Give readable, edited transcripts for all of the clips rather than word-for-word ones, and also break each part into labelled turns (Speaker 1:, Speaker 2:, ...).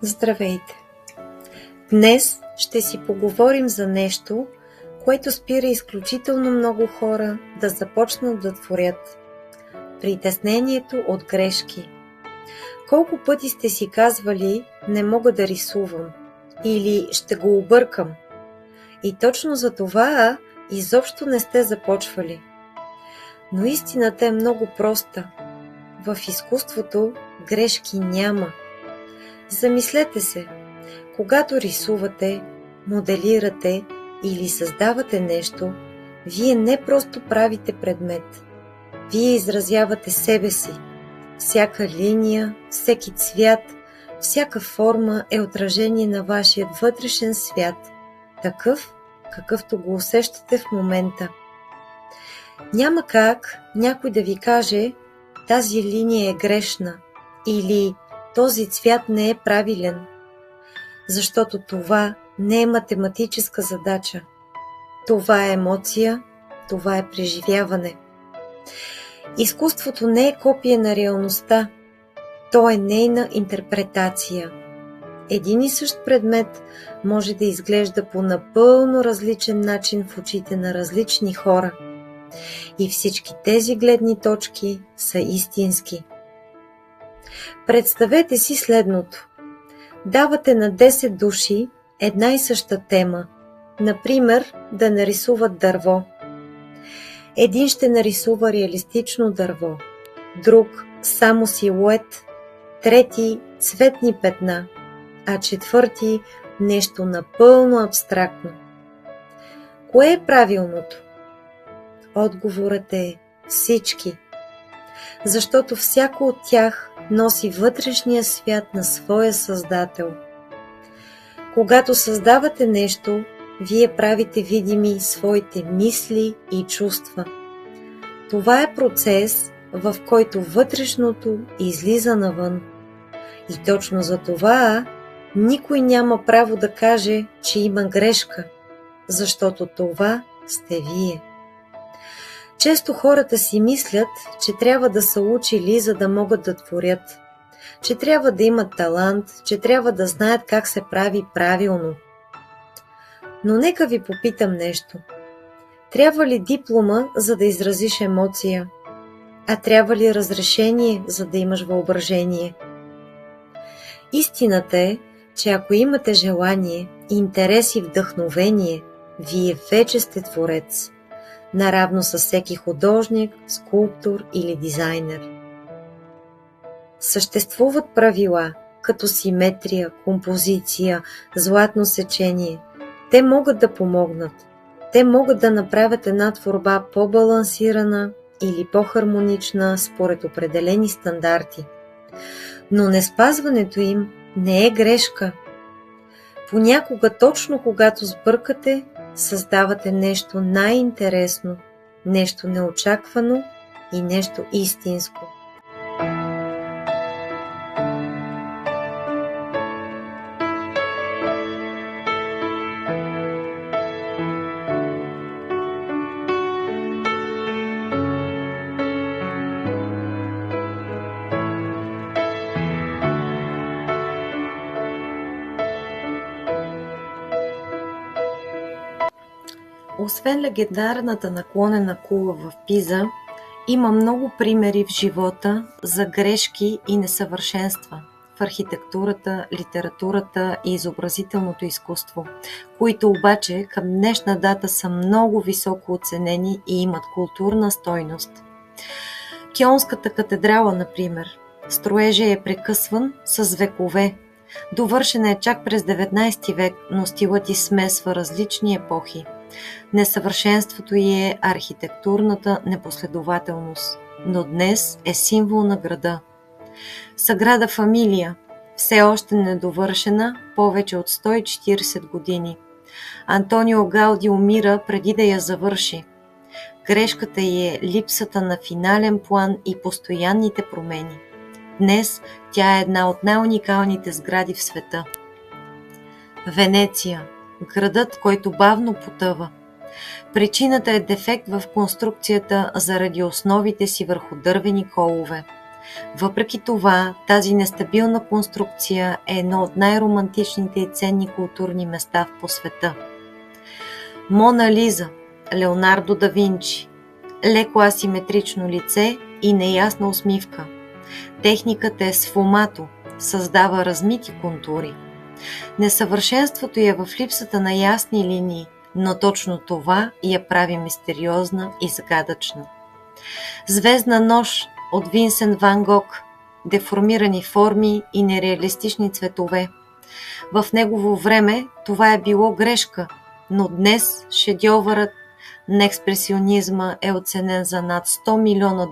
Speaker 1: Здравейте! Днес ще си поговорим за нещо, което спира изключително много хора да започнат да творят. Притеснението от грешки. Колко пъти сте си казвали "не мога да рисувам" или "ще го объркам"? И точно за това изобщо не сте започвали. Но истината е много проста. В изкуството грешки няма. Замислете се, когато рисувате, моделирате или създавате нещо, вие не просто правите предмет. Вие изразявате себе си. Всяка линия, всеки цвят, всяка форма е отражение на вашия вътрешен свят, такъв, какъвто го усещате в момента. Няма как някой да ви каже "тази линия е грешна" или "този цвят не е правилен", защото това не е математическа задача. Това е емоция, това е преживяване. Изкуството не е копие на реалността, то е нейна интерпретация. Един и същ предмет може да изглежда по напълно различен начин в очите на различни хора. И всички тези гледни точки са истински. Представете си следното. Давате на 10 души една и съща тема, например да нарисуват дърво. Един ще нарисува реалистично дърво, друг само силует, трети цветни петна, а четвърти нещо напълно абстрактно. Кое е правилното? Отговорът е всички, защото всяко от тях носи вътрешния свят на своя създател. Когато създавате нещо, вие правите видими своите мисли и чувства. Това е процес, в който вътрешното излиза навън. И точно за това никой няма право да каже, че има грешка, защото това сте вие. Често хората си мислят, че трябва да са учили, за да могат да творят, че трябва да имат талант, че трябва да знаят как се прави правилно. Но нека ви попитам нещо. Трябва ли диплома, за да изразиш емоция? А трябва ли разрешение, за да имаш въображение? Истината е, че ако имате желание, интерес и вдъхновение, вие вече сте творец, наравно с всеки художник, скулптор или дизайнер. Съществуват правила, като симетрия, композиция, златно сечение. Те могат да помогнат. Те могат да направят една творба по-балансирана или по-хармонична според определени стандарти. Но неспазването им не е грешка. Понякога, точно когато сбъркате, създавате нещо най-интересно, нещо неочаквано и нещо истинско. Освен легендарната наклонена кула в Пиза, има много примери в живота за грешки и несъвършенства в архитектурата, литературата и изобразителното изкуство, които обаче към днешна дата са много високо оценени и имат културна стойност. Кьолнската катедрала, например, строежът е прекъсван с векове. Довършена е чак през 19 век, но стилът й смесва различни епохи. Несъвършенството й е архитектурната непоследователност, но днес е символ на града. Саграда Фамилия, все още недовършена, повече от 140 години. Антонио Гауди умира преди да я завърши. Грешката й е липсата на финален план и постоянните промени. Днес тя е една от най-уникалните сгради в света. Венеция, градът, който бавно потъва. Причината е дефект в конструкцията заради основите си върху дървени колове. Въпреки това, тази нестабилна конструкция е едно от най-романтичните и ценни културни места по света. Мона Лиза, Леонардо да Винчи, леко асиметрично лице и неясна усмивка. Техниката е сфумато, създава размити контури. Несъвършенството е в липсата на ясни линии, но точно това я прави мистериозна и загадъчна. Звездна нощ от Винсент Ван Гог, деформирани форми и нереалистични цветове. В негово време това е било грешка, но днес шедьовърът на експресионизма е оценен за над $100 милиона.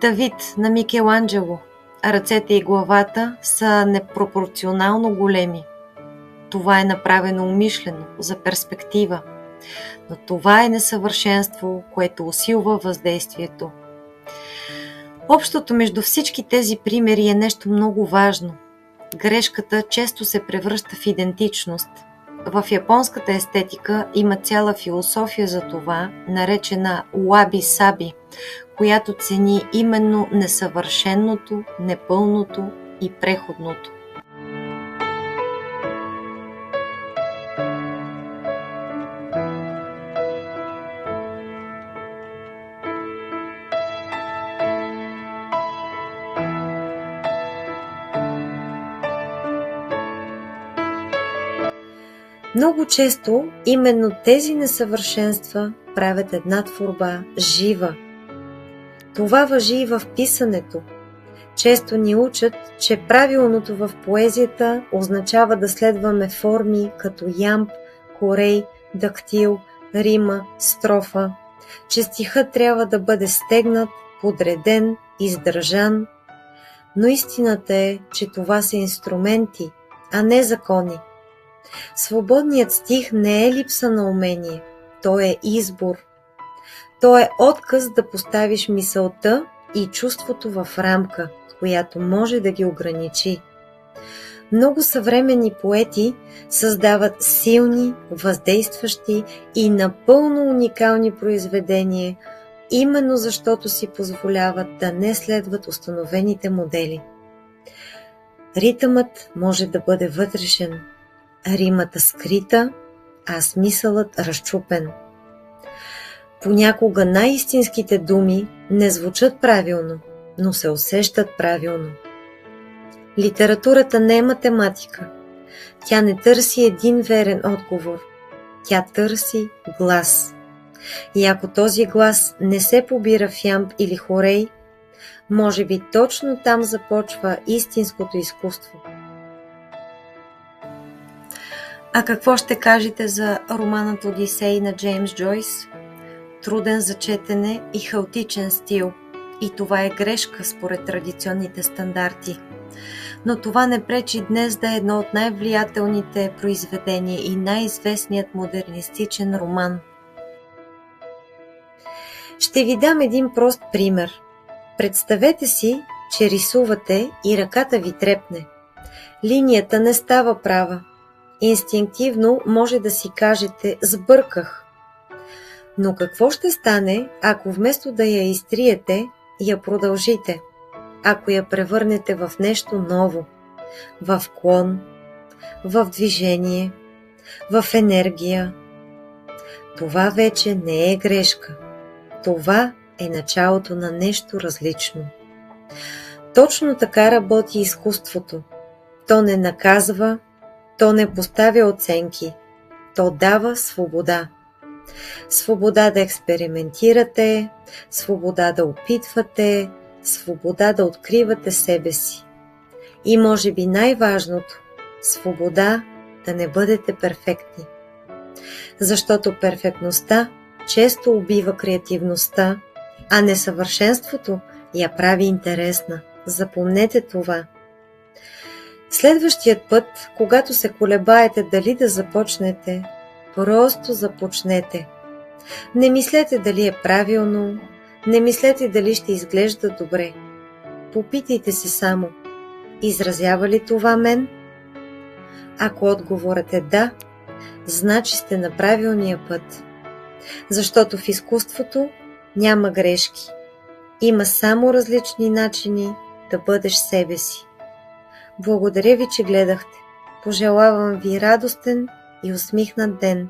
Speaker 1: Давид на Микеланджело. Ръцете и главата са непропорционално големи. Това е направено умишлено, за перспектива. Но това е несъвършенство, което усилва въздействието. Общото между всички тези примери е нещо много важно. Грешката често се превръща в идентичност. В японската естетика има цяла философия за това, наречена уаби-саби, която цени именно несъвършеното, непълното и преходното. Много често именно тези несъвършенства правят една творба жива. Това важи и в писането. Често ни учат, че правилното в поезията означава да следваме форми като ямб, корей, дактил, рима, строфа, че стихът трябва да бъде стегнат, подреден, издържан. Но истината е, че това са инструменти, а не закони. Свободният стих не е липса на умение, то е избор. То е отказ да поставиш мисълта и чувството в рамка, която може да ги ограничи. Много съвременни поети създават силни, въздействащи и напълно уникални произведения, именно защото си позволяват да не следват установените модели. Ритъмът може да бъде вътрешен, римата скрита, а смисълът разчупен. Понякога най-истинските думи не звучат правилно, но се усещат правилно. Литературата не е математика. Тя не търси един верен отговор. Тя търси глас. И ако този глас не се побира в ямб или хорей, може би точно там започва истинското изкуство. А какво ще кажете за романът Одисей на Джеймс Джойс? Труден за четене и хаотичен стил. И това е грешка според традиционните стандарти. Но това не пречи днес да е едно от най-влиятелните произведения и най-известният модернистичен роман. Ще ви дам един прост пример. Представете си, че рисувате и ръката ви трепне. Линията не става права. Инстинктивно може да си кажете «сбърках». Но какво ще стане, ако вместо да я изтриете, я продължите? Ако я превърнете в нещо ново, в клон, в движение, в енергия? Това вече не е грешка. Това е началото на нещо различно. Точно така работи изкуството. То не наказва, то не поставя оценки, то дава свобода. Свобода да експериментирате, свобода да опитвате, свобода да откривате себе си. И може би най-важното – свобода да не бъдете перфектни. Защото перфектността често убива креативността, а несъвършенството я прави интересна. Запомнете това. Следващият път, когато се колебаете дали да започнете, просто започнете. Не мислете дали е правилно, не мислете дали ще изглежда добре. Попитайте се само, изразява ли това мен? Ако отговорът е да, значи сте на правилния път. Защото в изкуството няма грешки. Има само различни начини да бъдеш себе си. Благодаря ви, че гледахте. Пожелавам ви радостен и усмихнат ден.